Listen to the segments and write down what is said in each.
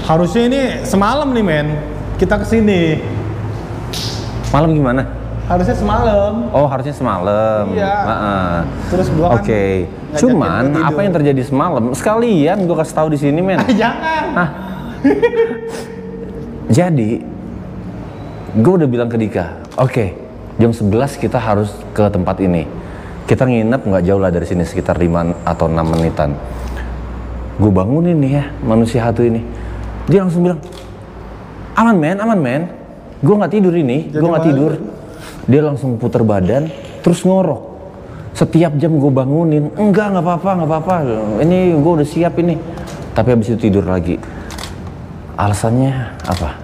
Harusnya ini semalam nih men, kita kesini. Malam gimana? Harusnya semalam. Oh, harusnya semalam. Iya. Terus gua kan Cuman apa yang terjadi semalam? Sekalian gua kasih tahu di sini, men. Jangan. Hah? Jadi, gua udah bilang ke Dika, oke, jam 11 kita harus ke tempat ini. Kita nginep nggak jauh lah dari sini, sekitar 5 atau 6 menitan. Gue bangunin nih ya, manusia satu ini. Dia langsung bilang, aman men. Gue nggak tidur ini, gue nggak tidur. Dia langsung puter badan, terus ngorok. Setiap jam gue bangunin, enggak apa-apa. Ini gue udah siap ini. Tapi habis itu tidur lagi. Alasannya apa?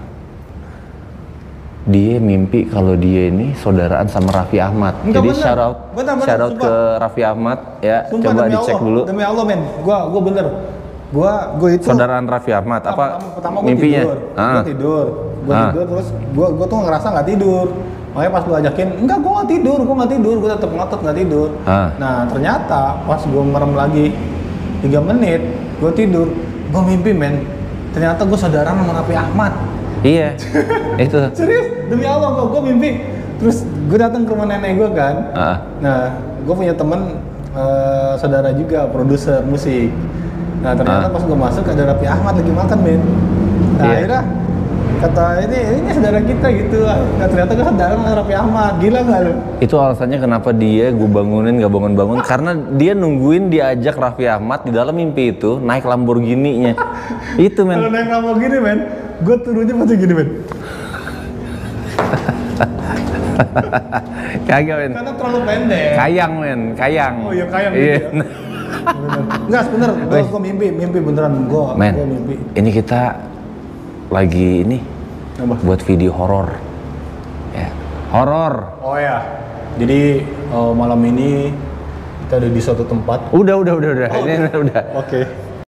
Dia mimpi kalau dia ini saudaraan sama Raffi Ahmad. Enggak, jadi bener. shout out ke Raffi Ahmad ya. Sumpah, coba dicek dulu. Demi Allah men, gue bener. Gue itu saudaraan Raffi Ahmad apa pertama gue mimpinya? Tidur terus gue tuh ngerasa nggak tidur. Makanya pas gue ajakin, enggak gue nggak tidur, gue tetap ngotot nggak tidur. Nah ternyata pas gue merem lagi 3 menit, gue tidur, gue mimpi men. Ternyata gue saudaraan sama Raffi Ahmad. Iya, itu. Serius, demi Allah gue mimpi. Terus gue datang ke rumah nenek gue kan. Nah, gue punya temen saudara juga, produser musik. Nah ternyata pas gue masuk ada Raffi Ahmad lagi makan men. Nah akhirnya kata ini saudara kita gitu. Nah ternyata gue saudara sama Raffi Ahmad, gila nggak lu? Itu alasannya kenapa dia gue bangunin nggak bangun-bangun, karena dia nungguin diajak Raffi Ahmad di dalam mimpi itu naik Lamborghini-nya. Itu men. Kalau naik Lamborghini men, gue turunnya macam gini men. Kagak men. Karena terlalu pendek. Kayang men, kayang. Oh iya kayang gitu ya. Enggak bener, gue mimpi beneran gue mimpi. Ini kita lagi ini buat video horor. Ya, horor. Oh ya. Jadi malam ini kita ada di suatu tempat. Udah. Oh, Ini udah. Oke.